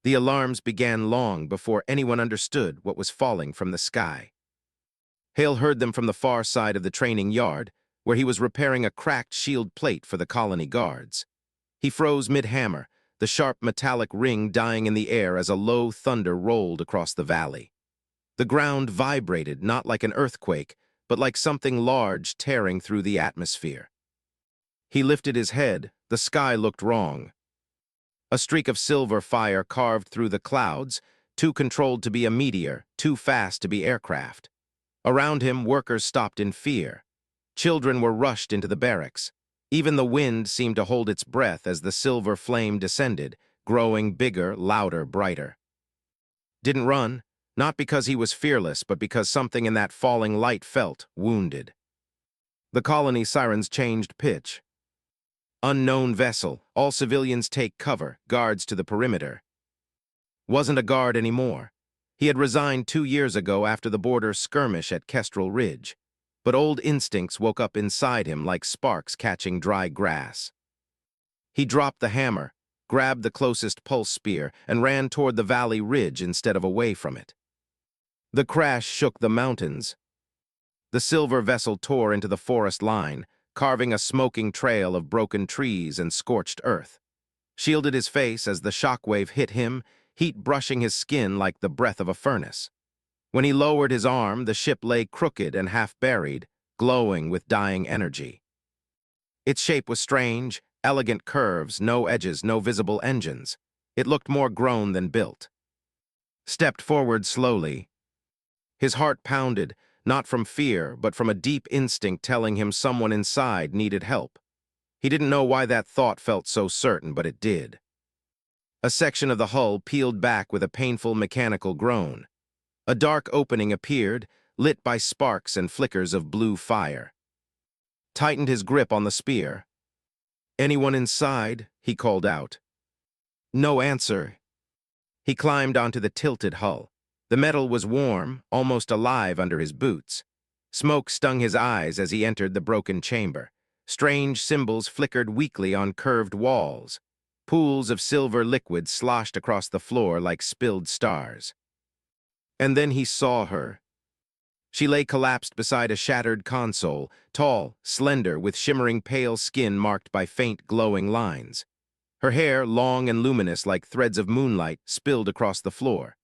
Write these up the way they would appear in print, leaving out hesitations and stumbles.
The alarms began long before anyone understood what was falling from the sky. Hale heard them from the far side of the training yard, where he was repairing a cracked shield plate for the colony guards. He froze mid-hammer, the sharp metallic ring dying in the air as a low thunder rolled across the valley. The ground vibrated not like an earthquake, but like something large tearing through the atmosphere. He lifted his head. The sky looked wrong. A streak of silver fire carved through the clouds, too controlled to be a meteor, too fast to be aircraft. Around him, workers stopped in fear. Children were rushed into the barracks. Even the wind seemed to hold its breath as the silver flame descended, growing bigger, louder, brighter. Didn't run, not because he was fearless, but because something in that falling light felt wounded. The colony sirens changed pitch. Unknown vessel, all civilians take cover, guards to the perimeter. Wasn't a guard anymore. He had resigned 2 years ago after the border skirmish at Kestrel Ridge, but old instincts woke up inside him like sparks catching dry grass. He dropped the hammer, grabbed the closest pulse spear, and ran toward the valley ridge instead of away from it. The crash shook the mountains. The silver vessel tore into the forest line, carving a smoking trail of broken trees and scorched earth. Shielded his face as the shockwave hit him, heat brushing his skin like the breath of a furnace. When he lowered his arm, the ship lay crooked and half-buried, glowing with dying energy. Its shape was strange, elegant curves, no edges, no visible engines. It looked more grown than built. Stepped forward slowly. His heart pounded, not from fear, but from a deep instinct telling him someone inside needed help. He didn't know why that thought felt so certain, but it did. A section of the hull peeled back with a painful mechanical groan. A dark opening appeared, lit by sparks and flickers of blue fire. Tightened his grip on the spear. "Anyone inside?" he called out. No answer. He climbed onto the tilted hull. The metal was warm, almost alive under his boots. Smoke stung his eyes as he entered the broken chamber. Strange symbols flickered weakly on curved walls. Pools of silver liquid sloshed across the floor like spilled stars. And then he saw her. She lay collapsed beside a shattered console, tall, slender, with shimmering pale skin marked by faint glowing lines. Her hair, long and luminous like threads of moonlight, spilled across the floor.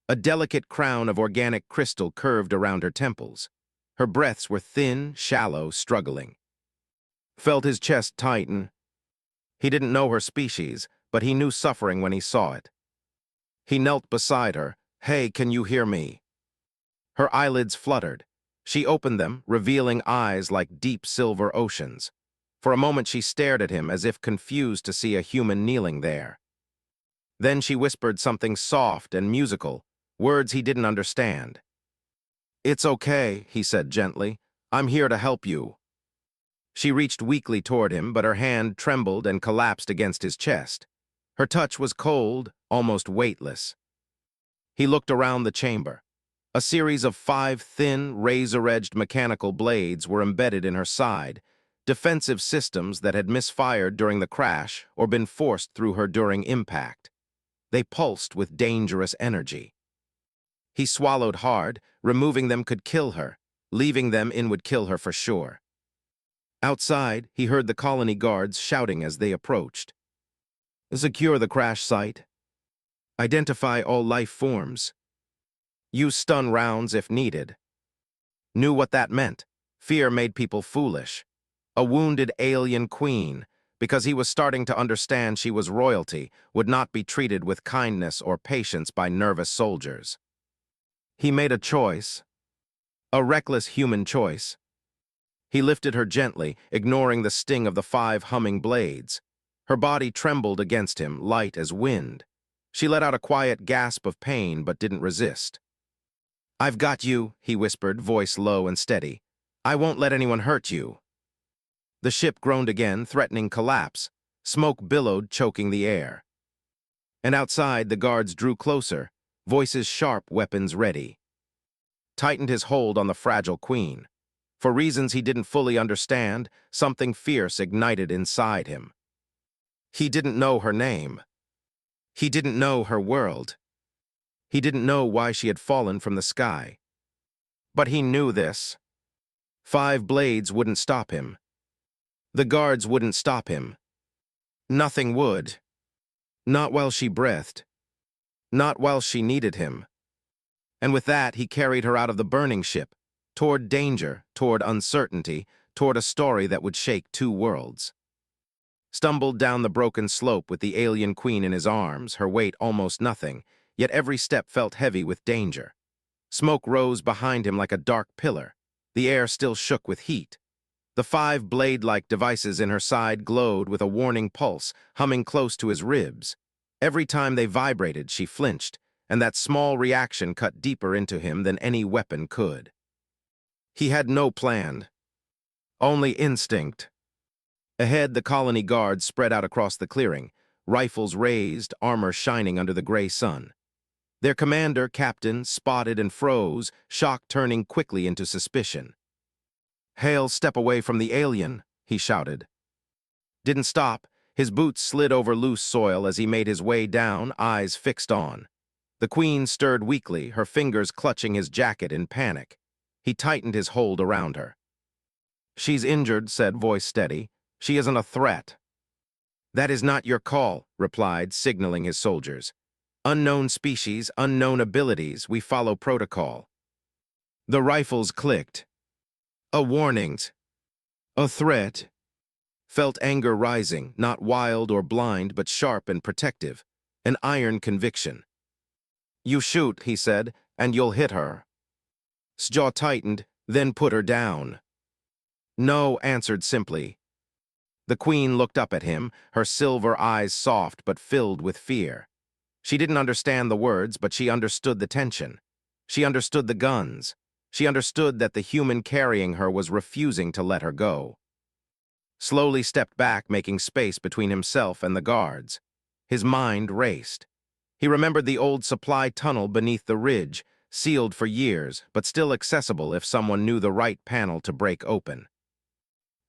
A delicate crown of organic crystal curved around her temples. Her breaths were thin, shallow, struggling. Felt his chest tighten. He didn't know her species, but he knew suffering when he saw it. He knelt beside her. "Hey, can you hear me?" Her eyelids fluttered. She opened them, revealing eyes like deep silver oceans. For a moment she stared at him as if confused to see a human kneeling there. Then she whispered something soft and musical, words he didn't understand. "It's okay," he said gently. "I'm here to help you." She reached weakly toward him, but her hand trembled and collapsed against his chest. Her touch was cold, almost weightless. He looked around the chamber. A series of 5 thin, razor-edged mechanical blades were embedded in her side, defensive systems that had misfired during the crash or been forced through her during impact. They pulsed with dangerous energy. He swallowed hard. Removing them could kill her. Leaving them in would kill her for sure. Outside, he heard the colony guards shouting as they approached. "Secure the crash site. Identify all life forms. Use stun rounds if needed." Knew what that meant. Fear made people foolish. A wounded alien queen, because he was starting to understand she was royalty, would not be treated with kindness or patience by nervous soldiers. He made a choice. A reckless human choice. He lifted her gently, ignoring the sting of the 5 humming blades. Her body trembled against him, light as wind. She let out a quiet gasp of pain, but didn't resist. "I've got you," he whispered, voice low and steady. "I won't let anyone hurt you." The ship groaned again, threatening collapse. Smoke billowed, choking the air. And outside, the guards drew closer, voices sharp, weapons ready. Tightened his hold on the fragile queen. For reasons he didn't fully understand, something fierce ignited inside him. He didn't know her name. He didn't know her world. He didn't know why she had fallen from the sky. But he knew this. 5 blades wouldn't stop him. The guards wouldn't stop him. Nothing would. Not while she breathed. Not while she needed him. And with that, he carried her out of the burning ship, toward danger, toward uncertainty, toward a story that would shake 2 worlds. Stumbled down the broken slope with the alien queen in his arms, her weight almost nothing, yet every step felt heavy with danger. Smoke rose behind him like a dark pillar. The air still shook with heat. The 5 blade-like devices in her side glowed with a warning pulse, humming close to his ribs. Every time they vibrated, she flinched, and that small reaction cut deeper into him than any weapon could. He had no plan, only instinct. Ahead, the colony guards spread out across the clearing, rifles raised, armor shining under the gray sun. Their commander, captain, spotted and froze, shock turning quickly into suspicion. "Hale, step away from the alien," he shouted. Didn't stop. His boots slid over loose soil as he made his way down, eyes fixed on. The queen stirred weakly, her fingers clutching his jacket in panic. He tightened his hold around her. "She's injured," said, voice steady. "She isn't a threat." "That is not your call," replied, signaling his soldiers. "Unknown species, unknown abilities, we follow protocol." The rifles clicked. A warning. A threat. Felt anger rising, not wild or blind, but sharp and protective. An iron conviction. "You shoot," he said, "and you'll hit her." His jaw tightened, then put her down. "No," answered simply. The queen looked up at him, her silver eyes soft but filled with fear. She didn't understand the words, but she understood the tension. She understood the guns. She understood that the human carrying her was refusing to let her go. Slowly stepped back, making space between himself and the guards. His mind raced. He remembered the old supply tunnel beneath the ridge, sealed for years, but still accessible if someone knew the right panel to break open.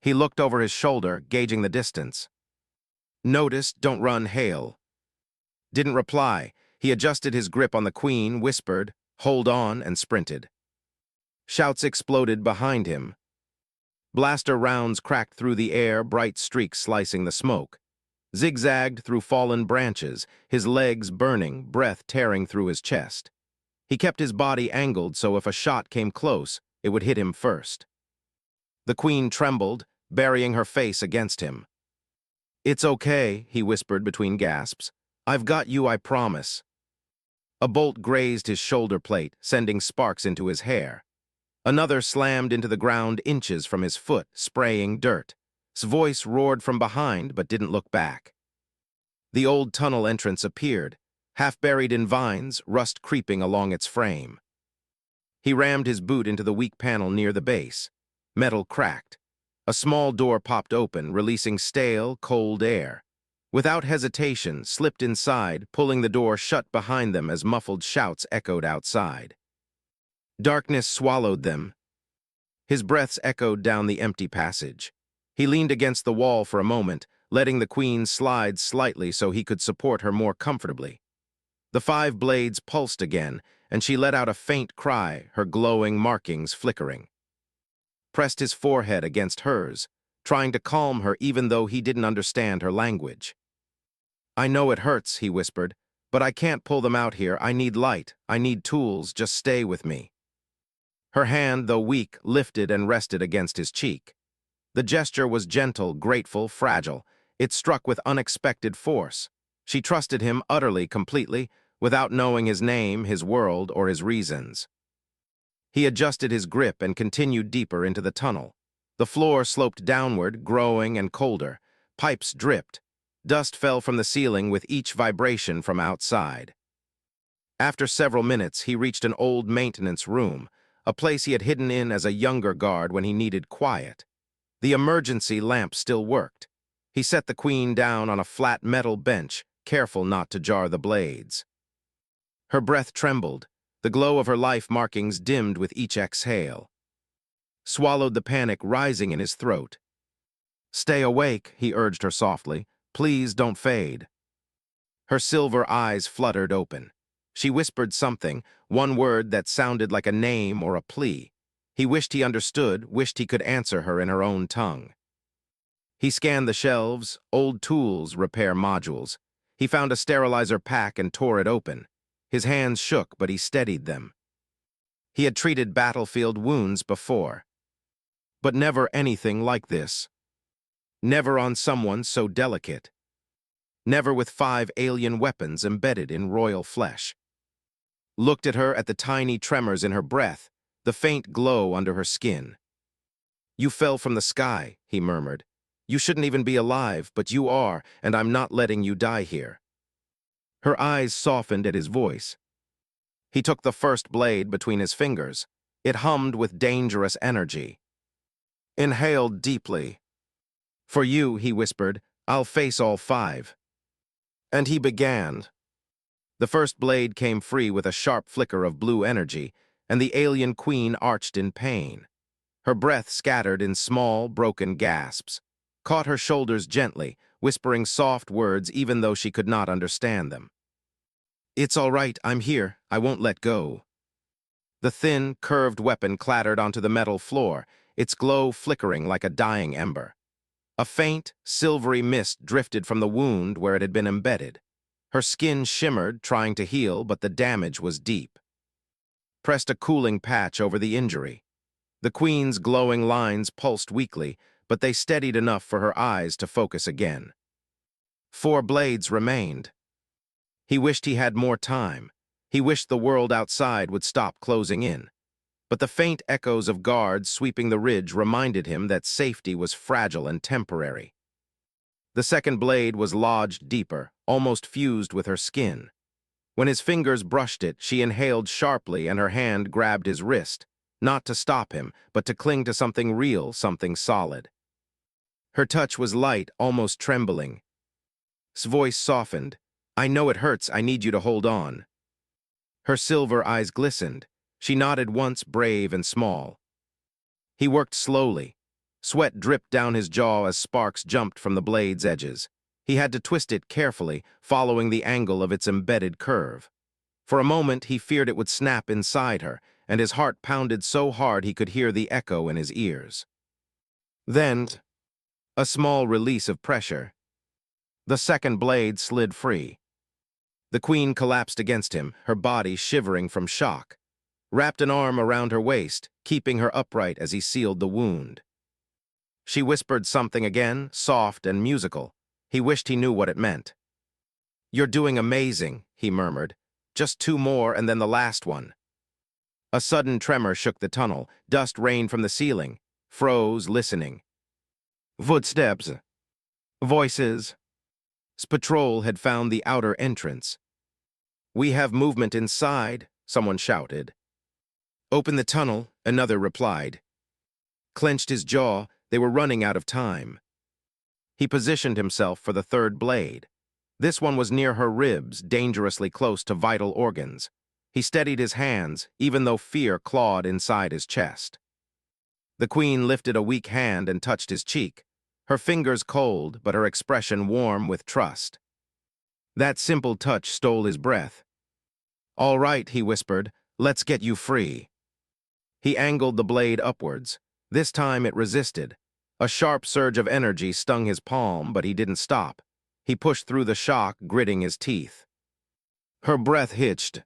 He looked over his shoulder, gauging the distance. "Notice, don't run, Hale." Didn't reply. He adjusted his grip on the queen, whispered, "Hold on," and sprinted. Shouts exploded behind him. Blaster rounds cracked through the air, bright streaks slicing the smoke. Zigzagged through fallen branches, his legs burning, breath tearing through his chest. He kept his body angled so if a shot came close, it would hit him first. The queen trembled, burying her face against him. "It's okay," he whispered between gasps. "I've got you, I promise." A bolt grazed his shoulder plate, sending sparks into his hair. Another slammed into the ground inches from his foot, spraying dirt. His voice roared from behind, but didn't look back. The old tunnel entrance appeared, half buried in vines, rust creeping along its frame. He rammed his boot into the weak panel near the base. Metal cracked. A small door popped open, releasing stale, cold air. Without hesitation, slipped inside, pulling the door shut behind them as muffled shouts echoed outside. Darkness swallowed them. His breaths echoed down the empty passage. He leaned against the wall for a moment, letting the queen slide slightly so he could support her more comfortably. The 5 blades pulsed again, and she let out a faint cry, her glowing markings flickering. Pressed his forehead against hers, trying to calm her even though he didn't understand her language. "I know it hurts," he whispered, "but I can't pull them out here. I need light. I need tools. Just stay with me." Her hand, though weak, lifted and rested against his cheek. The gesture was gentle, grateful, fragile. It struck with unexpected force. She trusted him utterly, completely, without knowing his name, his world, or his reasons. He adjusted his grip and continued deeper into the tunnel. The floor sloped downward, growing and colder. Pipes dripped. Dust fell from the ceiling with each vibration from outside. After several minutes, he reached an old maintenance room, a place he had hidden in as a younger guard when he needed quiet. The emergency lamp still worked. He set the queen down on a flat metal bench, careful not to jar the blades. Her breath trembled. The glow of her life markings dimmed with each exhale. Swallowed the panic rising in his throat. "Stay awake," he urged her softly. "Please don't fade." Her silver eyes fluttered open. She whispered something, one word that sounded like a name or a plea. He wished he understood, wished he could answer her in her own tongue. He scanned the shelves, old tools, repair modules. He found a sterilizer pack and tore it open. His hands shook, but he steadied them. He had treated battlefield wounds before, but never anything like this. Never on someone so delicate. Never with 5 alien weapons embedded in royal flesh. Looked at her, at the tiny tremors in her breath, the faint glow under her skin. "You fell from the sky," he murmured. "You shouldn't even be alive, but you are, and I'm not letting you die here." Her eyes softened at his voice. He took the first blade between his fingers. It hummed with dangerous energy. Inhaled deeply. "For you," he whispered, "I'll face all 5. And he began. The first blade came free with a sharp flicker of blue energy, and the alien queen arched in pain. Her breath scattered in small, broken gasps. Caught her shoulders gently, whispering soft words even though she could not understand them. "It's all right, I'm here, I won't let go." The thin, curved weapon clattered onto the metal floor, its glow flickering like a dying ember. A faint, silvery mist drifted from the wound where it had been embedded. Her skin shimmered, trying to heal, but the damage was deep. Pressed a cooling patch over the injury. The queen's glowing lines pulsed weakly, but they steadied enough for her eyes to focus again. 4 blades remained. He wished he had more time. He wished the world outside would stop closing in. But the faint echoes of guards sweeping the ridge reminded him that safety was fragile and temporary. The second blade was lodged deeper, almost fused with her skin. When his fingers brushed it, she inhaled sharply and her hand grabbed his wrist, not to stop him, but to cling to something real, something solid. Her touch was light, almost trembling. His voice softened. "I know it hurts, I need you to hold on." Her silver eyes glistened. She nodded once, brave and small. He worked slowly. Sweat dripped down his jaw as sparks jumped from the blade's edges. He had to twist it carefully, following the angle of its embedded curve. For a moment, he feared it would snap inside her, and his heart pounded so hard he could hear the echo in his ears. Then, a small release of pressure. The second blade slid free. The queen collapsed against him, her body shivering from shock. Wrapped an arm around her waist, keeping her upright as he sealed the wound. She whispered something again, soft and musical. He wished he knew what it meant. "You're doing amazing," he murmured. "Just 2 more and then the last one." A sudden tremor shook the tunnel. Dust rained from the ceiling. Froze, listening. Footsteps. Voices. Patrol had found the outer entrance. "We have movement inside," someone shouted. "Open the tunnel," another replied. Clenched his jaw, they were running out of time. He positioned himself for the third blade. This one was near her ribs, dangerously close to vital organs. He steadied his hands, even though fear clawed inside his chest. The queen lifted a weak hand and touched his cheek, her fingers cold, but her expression warm with trust. That simple touch stole his breath. "All right," he whispered, "let's get you free." He angled the blade upwards. This time it resisted. A sharp surge of energy stung his palm, but he didn't stop. He pushed through the shock, gritting his teeth. Her breath hitched.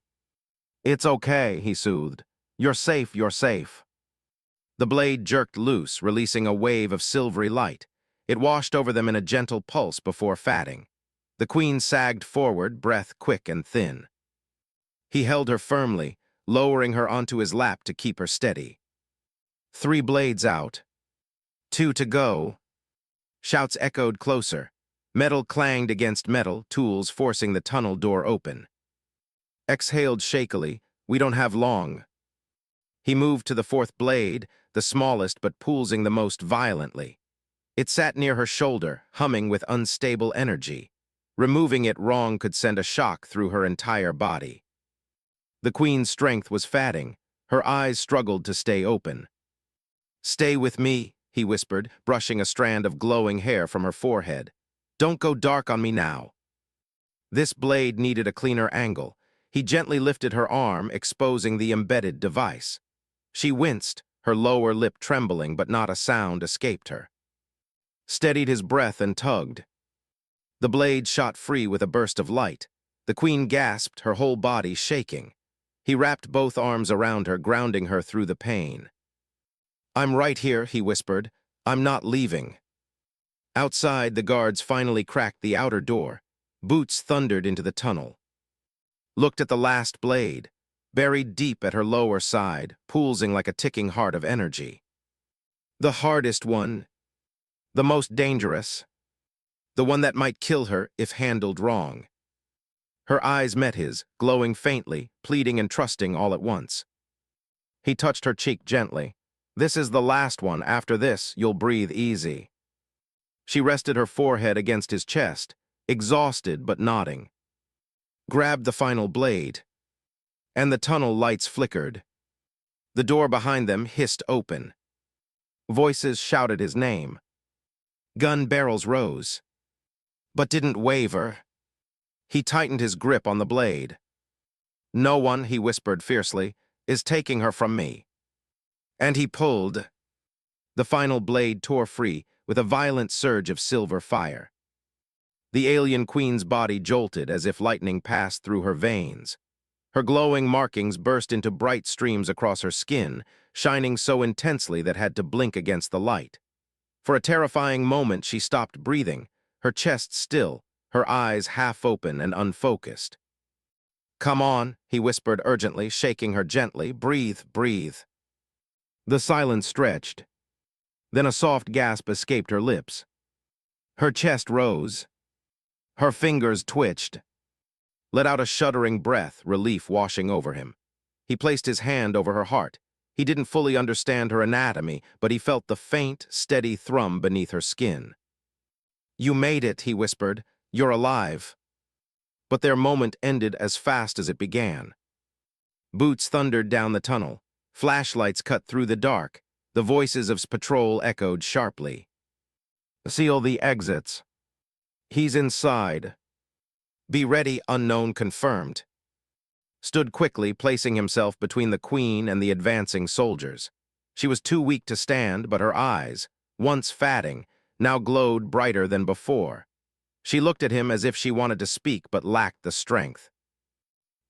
"It's okay," he soothed. "You're safe, you're safe." The blade jerked loose, releasing a wave of silvery light. It washed over them in a gentle pulse before fatting. The queen sagged forward, breath quick and thin. He held her firmly, lowering her onto his lap to keep her steady. 3 blades out. 2 to go. Shouts echoed closer. Metal clanged against metal, tools forcing the tunnel door open. Exhaled shakily, "We don't have long." He moved to the 4th blade, the smallest but pulsing the most violently. It sat near her shoulder, humming with unstable energy. Removing it wrong could send a shock through her entire body. The queen's strength was fatting. Her eyes struggled to stay open. "Stay with me," he whispered, brushing a strand of glowing hair from her forehead. "Don't go dark on me now." This blade needed a cleaner angle. He gently lifted her arm, exposing the embedded device. She winced, her lower lip trembling, but not a sound escaped her. Steadied his breath and tugged. The blade shot free with a burst of light. The queen gasped, her whole body shaking. He wrapped both arms around her, grounding her through the pain. "I'm right here," he whispered. "I'm not leaving." Outside, the guards finally cracked the outer door. Boots thundered into the tunnel. Looked at the last blade, buried deep at her lower side, pulsing like a ticking heart of energy. The hardest one, the most dangerous, the one that might kill her if handled wrong. Her eyes met his, glowing faintly, pleading and trusting all at once. He touched her cheek gently. "This is the last one. After this, you'll breathe easy." She rested her forehead against his chest, exhausted but nodding. Grabbed the final blade, and the tunnel lights flickered. The door behind them hissed open. Voices shouted his name. Gun barrels rose, but didn't waver. He tightened his grip on the blade. "No one," he whispered fiercely, "is taking her from me." And he pulled. The final blade tore free with a violent surge of silver fire. The alien queen's body jolted as if lightning passed through her veins. Her glowing markings burst into bright streams across her skin, shining so intensely that had to blink against the light. For a terrifying moment, she stopped breathing, her chest still, her eyes half open and unfocused. "Come on," he whispered urgently, shaking her gently. "Breathe, breathe." The silence stretched. Then a soft gasp escaped her lips. Her chest rose. Her fingers twitched. Let out a shuddering breath, relief washing over him. He placed his hand over her heart. He didn't fully understand her anatomy, but he felt the faint, steady thrum beneath her skin. "You made it," he whispered. "You're alive." But their moment ended as fast as it began. Boots thundered down the tunnel. Flashlights cut through the dark. The voices of patrol echoed sharply. "Seal the exits. He's inside. Be ready," unknown confirmed. Stood quickly, placing himself between the queen and the advancing soldiers. She was too weak to stand, but her eyes, once fatting, now glowed brighter than before. She looked at him as if she wanted to speak but lacked the strength.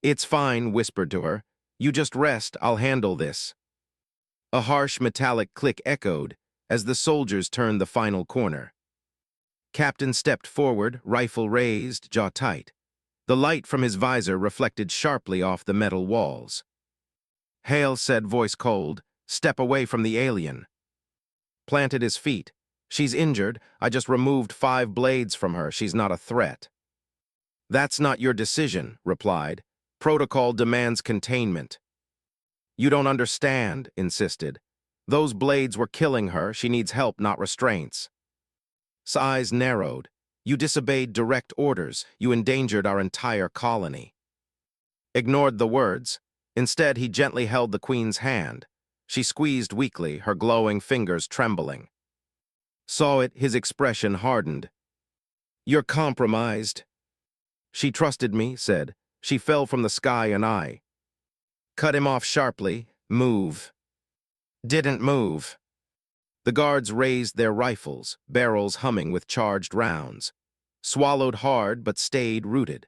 "It's fine," whispered to her. "You just rest, I'll handle this." A harsh metallic click echoed as the soldiers turned the final corner. Captain stepped forward, rifle raised, jaw tight. The light from his visor reflected sharply off the metal walls. "Hale," said, voice cold, "step away from the alien." Planted his feet. "She's injured. I just removed 5 blades from her. She's not a threat." "That's not your decision," replied. "Protocol demands containment." "You don't understand," insisted. "Those blades were killing her. She needs help, not restraints." His eyes narrowed. "You disobeyed direct orders. You endangered our entire colony." Ignored the words. Instead, he gently held the queen's hand. She squeezed weakly, her glowing fingers trembling. Saw it, his expression hardened. "You're compromised." "She trusted me," said. "She fell from the sky and I." Cut him off sharply. "Move." Didn't move. The guards raised their rifles, barrels humming with charged rounds. Swallowed hard, but stayed rooted.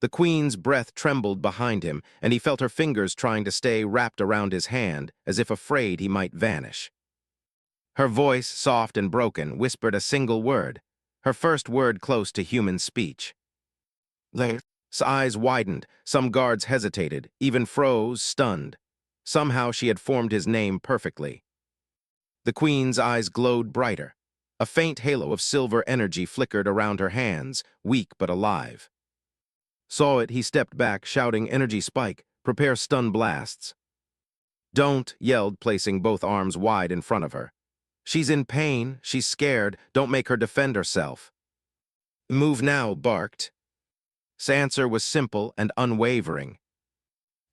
The queen's breath trembled behind him, and he felt her fingers trying to stay wrapped around his hand, as if afraid he might vanish. Her voice, soft and broken, whispered a single word, her first word close to human speech. His eyes widened. Some guards hesitated, even froze, stunned. Somehow she had formed his name perfectly. The queen's eyes glowed brighter. A faint halo of silver energy flickered around her hands, weak but alive. Saw it, he stepped back, shouting, "Energy spike, prepare stun blasts." "Don't," yelled, placing both arms wide in front of her. "She's in pain, she's scared, don't make her defend herself." "Move now," barked. His answer was simple and unwavering.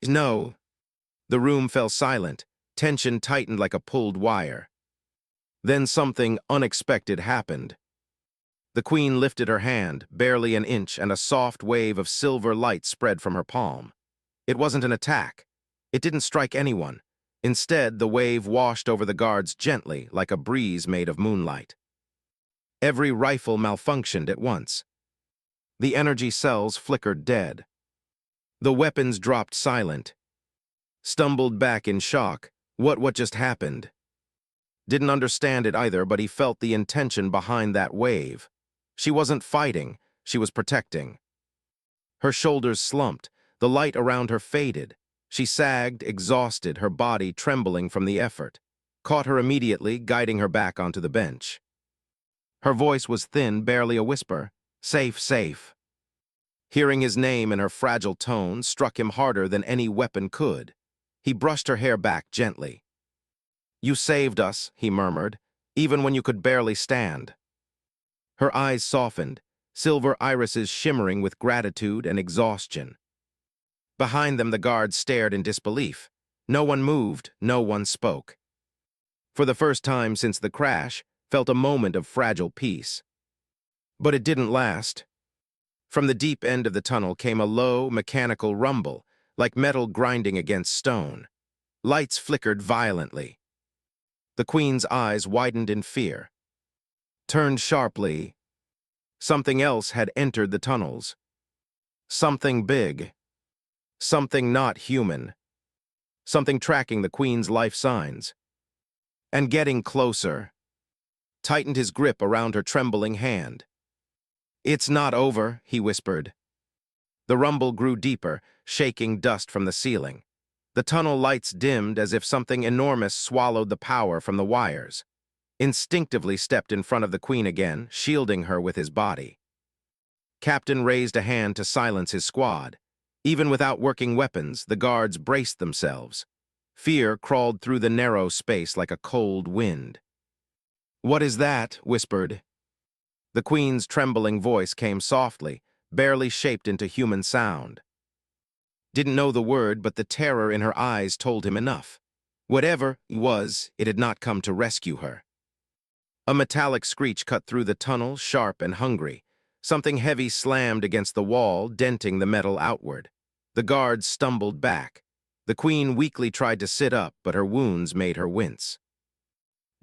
"No." The room fell silent, tension tightened like a pulled wire. Then something unexpected happened. The queen lifted her hand, barely an inch, and a soft wave of silver light spread from her palm. It wasn't an attack. It didn't strike anyone. Instead, the wave washed over the guards gently, like a breeze made of moonlight. Every rifle malfunctioned at once. The energy cells flickered dead. The weapons dropped silent. Stumbled back in shock. What just happened? Didn't understand it either, but he felt the intention behind that wave. She wasn't fighting, she was protecting. Her shoulders slumped, the light around her faded. She sagged, exhausted, her body trembling from the effort. Caught her immediately, guiding her back onto the bench. Her voice was thin, barely a whisper. Safe, safe. Hearing his name in her fragile tone struck him harder than any weapon could. He brushed her hair back gently. You saved us, he murmured, even when you could barely stand. Her eyes softened, silver irises shimmering with gratitude and exhaustion. Behind them, the guards stared in disbelief. No one moved, no one spoke. For the first time since the crash, felt a moment of fragile peace. But it didn't last. From the deep end of the tunnel came a low, mechanical rumble, like metal grinding against stone. Lights flickered violently. The queen's eyes widened in fear. Turned sharply. Something else had entered the tunnels. Something big. Something not human. Something tracking the queen's life signs. And getting closer. Tightened his grip around her trembling hand. It's not over, he whispered. The rumble grew deeper, shaking dust from the ceiling. The tunnel lights dimmed as if something enormous swallowed the power from the wires. Instinctively stepped in front of the queen again, shielding her with his body. Captain raised a hand to silence his squad. Even without working weapons, the guards braced themselves. Fear crawled through the narrow space like a cold wind. What is that? Whispered. The queen's trembling voice came softly, barely shaped into human sound. Didn't know the word, but the terror in her eyes told him enough. Whatever it was, it had not come to rescue her. A metallic screech cut through the tunnel, sharp and hungry. Something heavy slammed against the wall, denting the metal outward. The guards stumbled back. The queen weakly tried to sit up, but her wounds made her wince.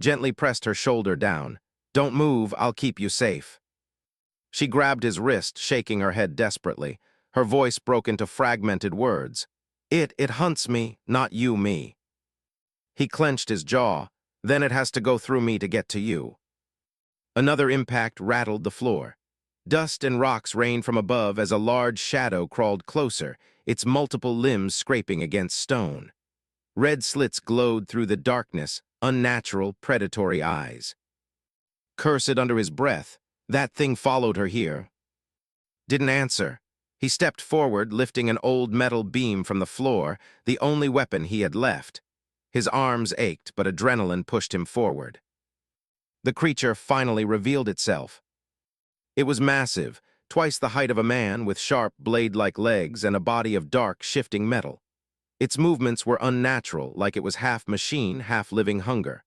Gently pressed her shoulder down. Don't move, I'll keep you safe. She grabbed his wrist, shaking her head desperately. Her voice broke into fragmented words. It hunts me, not you me. He clenched his jaw. Then it has to go through me to get to you. Another impact rattled the floor. Dust and rocks rained from above as a large shadow crawled closer, its multiple limbs scraping against stone. Red slits glowed through the darkness, unnatural, predatory eyes. Cursed under his breath, that thing followed her here. Didn't answer. He stepped forward, lifting an old metal beam from the floor, the only weapon he had left. His arms ached, but adrenaline pushed him forward. The creature finally revealed itself. It was massive, twice the height of a man, with sharp, blade-like legs and a body of dark, shifting metal. Its movements were unnatural, like it was half machine, half living hunger.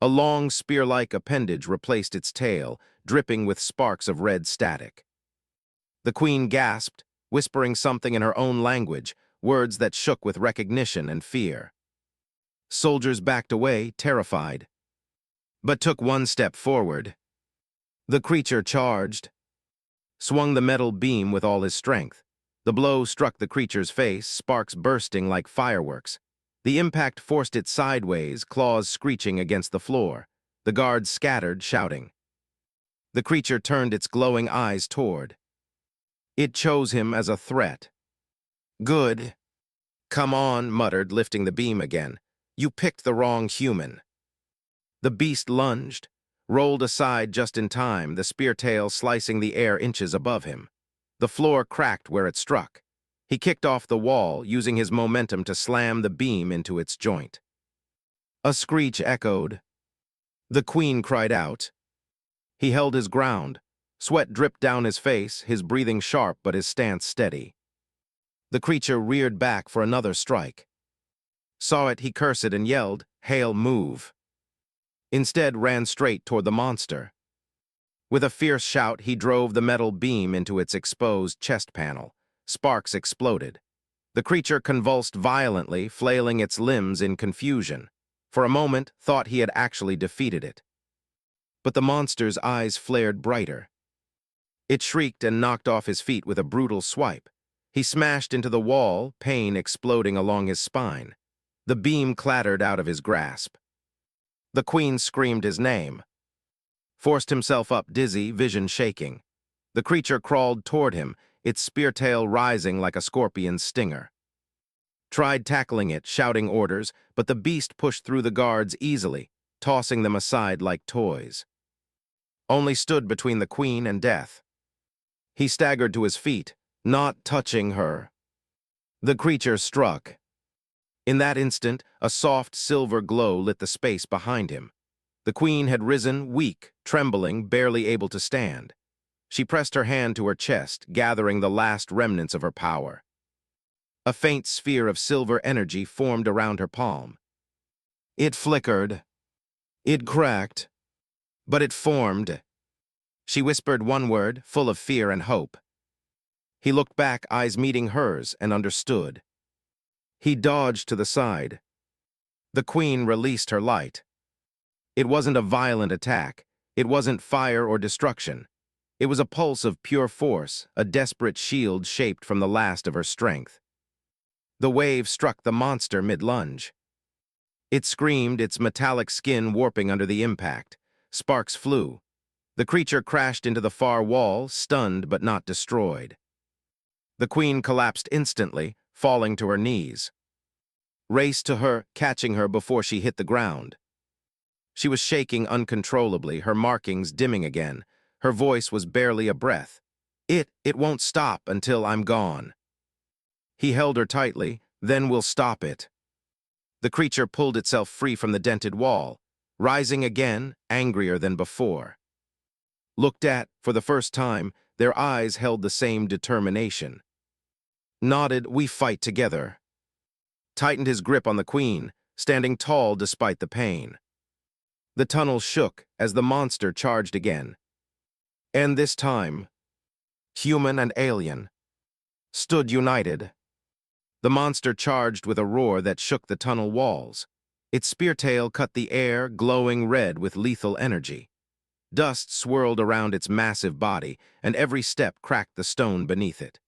A long, spear-like appendage replaced its tail, dripping with sparks of red static. The queen gasped, whispering something in her own language, words that shook with recognition and fear. Soldiers backed away, terrified, but took one step forward. The creature charged, swung the metal beam with all his strength. The blow struck the creature's face, sparks bursting like fireworks. The impact forced it sideways, claws screeching against the floor. The guards scattered, shouting. The creature turned its glowing eyes toward. It chose him as a threat. Good. Come on, muttered, lifting the beam again. You picked the wrong human. The beast lunged, rolled aside just in time, the spear tail slicing the air inches above him. The floor cracked where it struck. He kicked off the wall, using his momentum to slam the beam into its joint. A screech echoed. The queen cried out. He held his ground. Sweat dripped down his face, his breathing sharp but his stance steady. The creature reared back for another strike. Saw it, he cursed and yelled, "Hail, move!" Instead ran straight toward the monster. With a fierce shout, he drove the metal beam into its exposed chest panel. Sparks exploded. The creature convulsed violently, flailing its limbs in confusion. For a moment, thought he had actually defeated it. But the monster's eyes flared brighter. It shrieked and knocked off his feet with a brutal swipe. He smashed into the wall, pain exploding along his spine. The beam clattered out of his grasp. The queen screamed his name. Forced himself up dizzy, vision shaking. The creature crawled toward him, its spear tail rising like a scorpion's stinger. Tried tackling it, shouting orders, but the beast pushed through the guards easily, tossing them aside like toys. Only stood between the queen and death. He staggered to his feet, not touching her. The creature struck. In that instant, a soft silver glow lit the space behind him. The queen had risen, weak, trembling, barely able to stand. She pressed her hand to her chest, gathering the last remnants of her power. A faint sphere of silver energy formed around her palm. It flickered. It cracked. But it formed. She whispered one word, full of fear and hope. He looked back, eyes meeting hers, and understood. He dodged to the side. The queen released her light. It wasn't a violent attack. It wasn't fire or destruction. It was a pulse of pure force, a desperate shield shaped from the last of her strength. The wave struck the monster mid-lunge. It screamed, its metallic skin warping under the impact. Sparks flew. The creature crashed into the far wall, stunned but not destroyed. The queen collapsed instantly, falling to her knees. Raced to her, catching her before she hit the ground. She was shaking uncontrollably, her markings dimming again. Her voice was barely a breath. It won't stop until I'm gone. He held her tightly, then we'll stop it. The creature pulled itself free from the dented wall, rising again, angrier than before. Looked at, for the first time, their eyes held the same determination. Nodded, we fight together. Tightened his grip on the queen, standing tall despite the pain. The tunnel shook as the monster charged again. And this time, human and alien, stood united. The monster charged with a roar that shook the tunnel walls. Its spear tail cut the air, glowing red with lethal energy. Dust swirled around its massive body, and every step cracked the stone beneath it.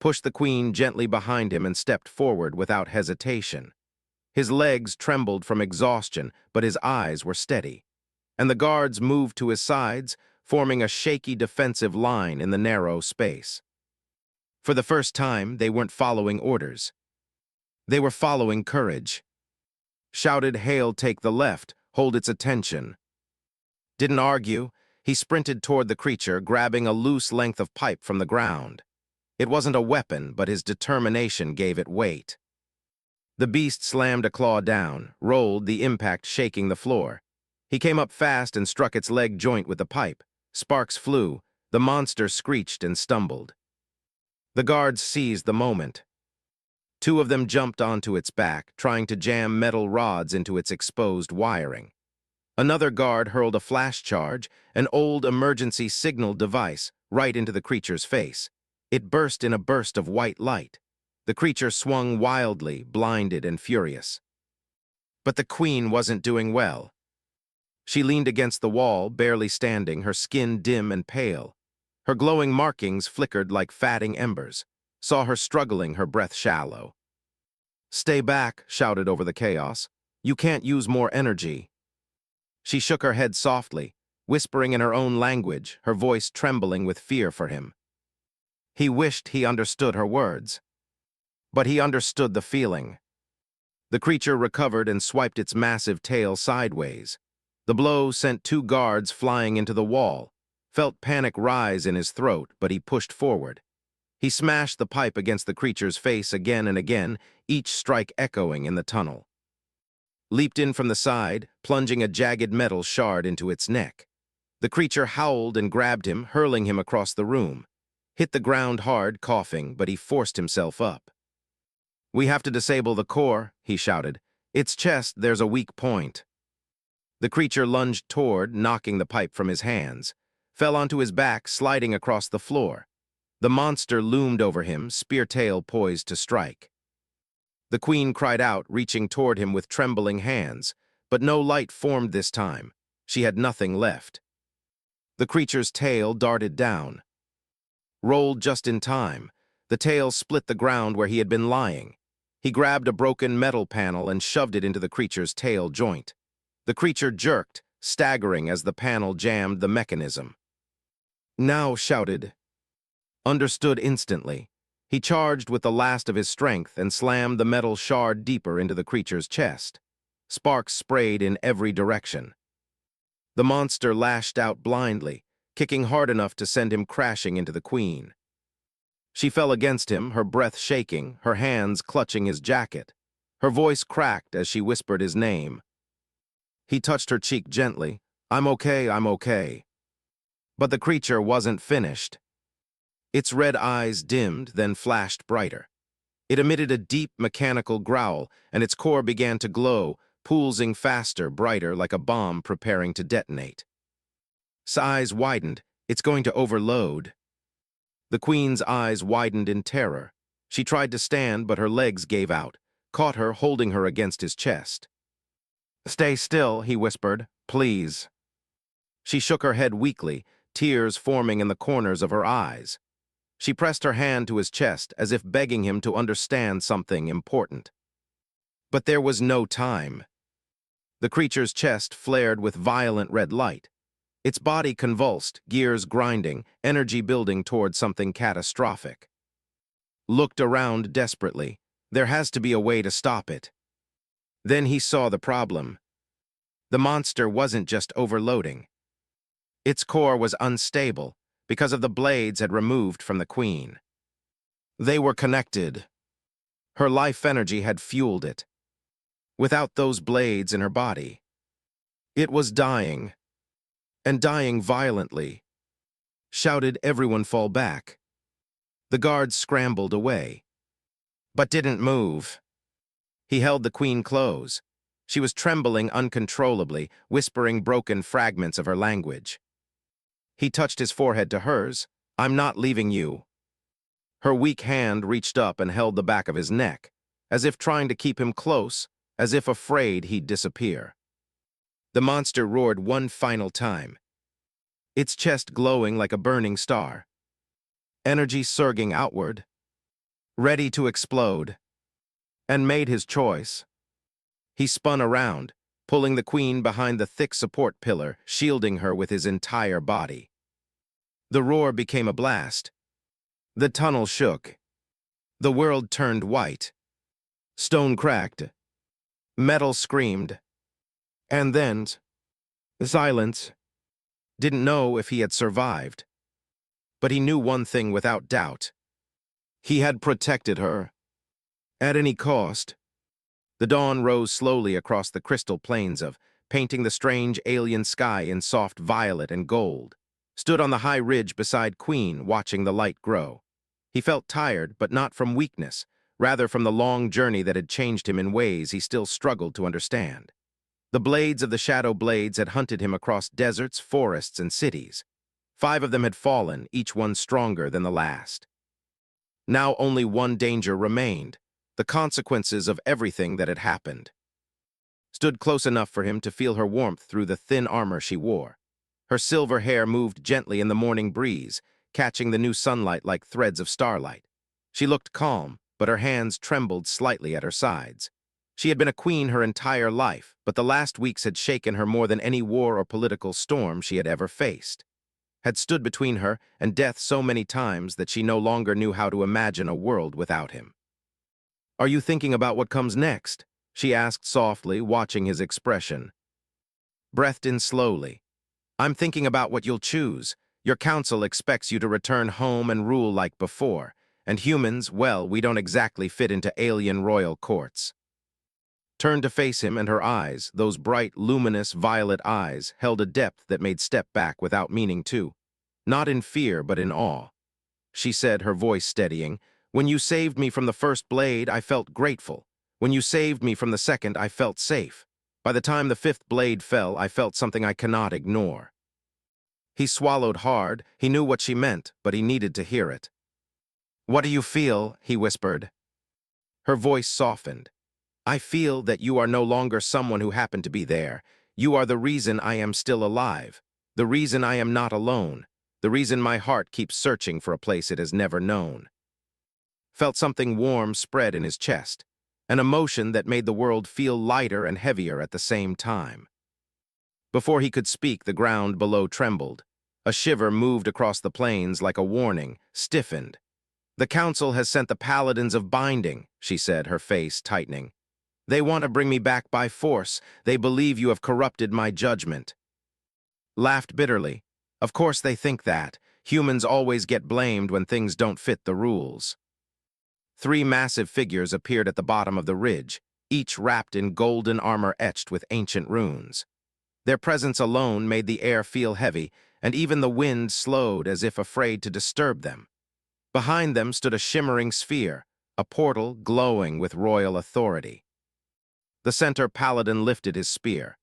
Pushed the queen gently behind him and stepped forward without hesitation. His legs trembled from exhaustion, but his eyes were steady. And the guards moved to his sides, forming a shaky defensive line in the narrow space. For the first time, they weren't following orders. They were following courage. Shouted, "Hail, take the left, hold its attention." Didn't argue, he sprinted toward the creature, grabbing a loose length of pipe from the ground. It wasn't a weapon, but his determination gave it weight. The beast slammed a claw down, rolled, the impact shaking the floor. He came up fast and struck its leg joint with the pipe. Sparks flew. The monster screeched and stumbled. The guards seized the moment. Two of them jumped onto its back, trying to jam metal rods into its exposed wiring. Another guard hurled a flash charge, an old emergency signal device, right into the creature's face. It burst in a burst of white light. The creature swung wildly, blinded and furious. But the queen wasn't doing well. She leaned against the wall, barely standing, her skin dim and pale. Her glowing markings flickered like fatting embers. Saw her struggling, her breath shallow. "Stay back," shouted over the chaos. "You can't use more energy." She shook her head softly, whispering in her own language, her voice trembling with fear for him. He wished he understood her words. But he understood the feeling. The creature recovered and swiped its massive tail sideways. The blow sent two guards flying into the wall. Felt panic rise in his throat, but he pushed forward. He smashed the pipe against the creature's face again and again, each strike echoing in the tunnel. Leaped in from the side, plunging a jagged metal shard into its neck. The creature howled and grabbed him, hurling him across the room. Hit the ground hard, coughing, but he forced himself up. "We have to disable the core," he shouted. "Its chest, there's a weak point." The creature lunged toward, knocking the pipe from his hands. fell onto his back, sliding across the floor. The monster loomed over him, spear tail poised to strike. The queen cried out, reaching toward him with trembling hands, but no light formed this time. She had nothing left. The creature's tail darted down. Rolled just in time. The tail split the ground where he had been lying. He grabbed a broken metal panel and shoved it into the creature's tail joint. The creature jerked, staggering as the panel jammed the mechanism. "Now," shouted. Understood instantly. He charged with the last of his strength and slammed the metal shard deeper into the creature's chest. Sparks sprayed in every direction. The monster lashed out blindly, kicking hard enough to send him crashing into the queen. She fell against him, her breath shaking, her hands clutching his jacket. Her voice cracked as she whispered his name. He touched her cheek gently. "I'm okay, I'm okay." But the creature wasn't finished. Its red eyes dimmed, then flashed brighter. It emitted a deep mechanical growl, and its core began to glow, pulsing faster, brighter, like a bomb preparing to detonate. His eyes widened. "It's going to overload." The queen's eyes widened in terror. She tried to stand, but her legs gave out, caught her, holding her against his chest. "Stay still," he whispered. "Please." She shook her head weakly, tears forming in the corners of her eyes. She pressed her hand to his chest as if begging him to understand something important. But there was no time. The creature's chest flared with violent red light. Its body convulsed, gears grinding, energy building toward something catastrophic. Looked around desperately. There has to be a way to stop it. Then he saw the problem. The monster wasn't just overloading. Its core was unstable because of the blades had removed from the queen. They were connected. Her life energy had fueled it. Without those blades in her body, it was dying. And dying violently. Shouted, "Everyone fall back." The guards scrambled away, but didn't move. He held the queen close. She was trembling uncontrollably, whispering broken fragments of her language. He touched his forehead to hers. "I'm not leaving you." Her weak hand reached up and held the back of his neck, as if trying to keep him close, as if afraid he'd disappear. The monster roared one final time, its chest glowing like a burning star. Energy surging outward, ready to explode, and made his choice. He spun around, pulling the queen behind the thick support pillar, shielding her with his entire body. The roar became a blast. The tunnel shook. The world turned white. Stone cracked. Metal screamed. And then, silence. Didn't know if he had survived. But he knew one thing without doubt. He had protected her. At any cost. The dawn rose slowly across the crystal plains of, painting the strange alien sky in soft violet and gold. Stood on the high ridge beside Queen, watching the light grow. He felt tired, but not from weakness, rather from the long journey that had changed him in ways he still struggled to understand. The blades of the shadow blades had hunted him across deserts, forests, and cities. 5 of them had fallen, each one stronger than the last. Now only one danger remained, the consequences of everything that had happened. Stood close enough for him to feel her warmth through the thin armor she wore. Her silver hair moved gently in the morning breeze, catching the new sunlight like threads of starlight. She looked calm, but her hands trembled slightly at her sides. She had been a queen her entire life, but the last weeks had shaken her more than any war or political storm she had ever faced. Had stood between her and death so many times that she no longer knew how to imagine a world without him. "Are you thinking about what comes next?" she asked softly, watching his expression. Breathed in slowly. "I'm thinking about what you'll choose. Your council expects you to return home and rule like before, and humans, well, we don't exactly fit into alien royal courts." Turned to face him, and her eyes, those bright, luminous, violet eyes, held a depth that made step back without meaning to. Not in fear, but in awe. She said, her voice steadying, "When you saved me from the first blade, I felt grateful. When you saved me from the second, I felt safe. By the time the 5th blade fell, I felt something I cannot ignore." He swallowed hard. He knew what she meant, but he needed to hear it. "What do you feel?" he whispered. Her voice softened. "I feel that you are no longer someone who happened to be there. You are the reason I am still alive, the reason I am not alone, the reason my heart keeps searching for a place it has never known." Felt something warm spread in his chest, an emotion that made the world feel lighter and heavier at the same time. Before he could speak, the ground below trembled. A shiver moved across the plains like a warning, stiffened. "The Council has sent the Paladins of Binding," she said, her face tightening. "They want to bring me back by force. They believe you have corrupted my judgment." Laughed bitterly. "Of course they think that. Humans always get blamed when things don't fit the rules." Three massive figures appeared at the bottom of the ridge, each wrapped in golden armor etched with ancient runes. Their presence alone made the air feel heavy, and even the wind slowed as if afraid to disturb them. Behind them stood a shimmering sphere, a portal glowing with royal authority. The center paladin lifted his spear.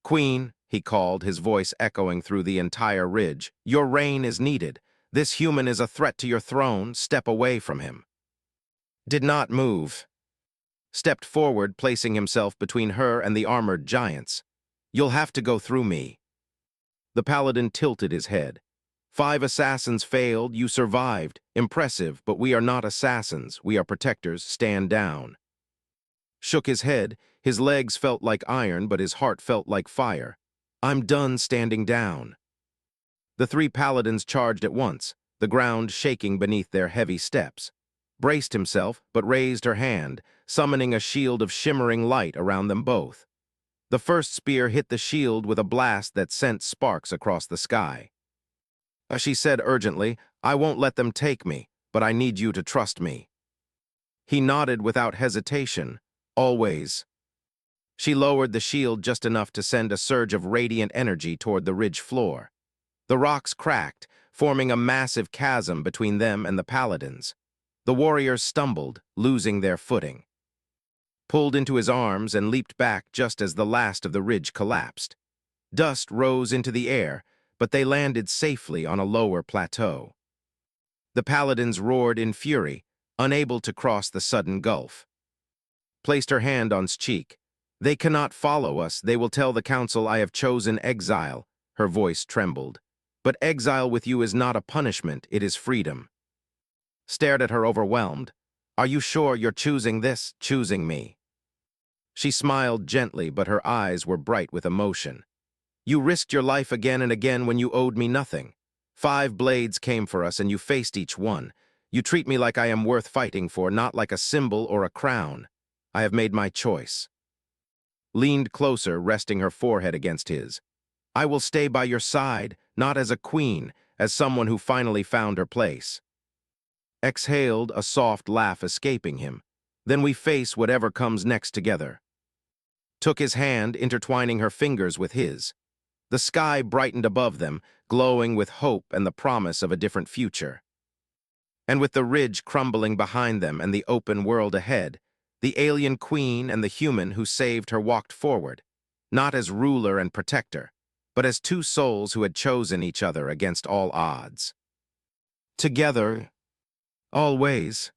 "Queen," he called, his voice echoing through the entire ridge, "your reign is needed. This human is a threat to your throne. Step away from him." Did not move. Stepped forward, placing himself between her and the armored giants. "You'll have to go through me." The paladin tilted his head. "5 assassins failed, you survived. Impressive, but we are not assassins. We are protectors. Stand down." Shook his head. His legs felt like iron, but his heart felt like fire. "I'm done standing down." The 3 paladins charged at once, the ground shaking beneath their heavy steps. Braced himself, but raised her hand, summoning a shield of shimmering light around them both. The first spear hit the shield with a blast that sent sparks across the sky. She said urgently, "I won't let them take me, but I need you to trust me." He nodded without hesitation. "Always." She lowered the shield just enough to send a surge of radiant energy toward the ridge floor. The rocks cracked, forming a massive chasm between them and the paladins. The warriors stumbled, losing their footing. Pulled into his arms and leaped back just as the last of the ridge collapsed. Dust rose into the air, but they landed safely on a lower plateau. The paladins roared in fury, unable to cross the sudden gulf. Placed her hand on his cheek. "They cannot follow us. They will tell the council I have chosen exile." Her voice trembled. "But exile with you is not a punishment, it is freedom." Stared at her overwhelmed. "Are you sure you're choosing this, choosing me?" She smiled gently, but her eyes were bright with emotion. "You risked your life again and again when you owed me nothing. 5 blades came for us and you faced each one. You treat me like I am worth fighting for, not like a symbol or a crown. I have made my choice." Leaned closer, resting her forehead against his. "I will stay by your side, not as a queen, as someone who finally found her place." Exhaled, a soft laugh escaping him. "Then we face whatever comes next together." Took his hand, intertwining her fingers with his. The sky brightened above them, glowing with hope and the promise of a different future. And with the ridge crumbling behind them and the open world ahead, the alien queen and the human who saved her walked forward, not as ruler and protector, but as 2 souls who had chosen each other against all odds. Together, always.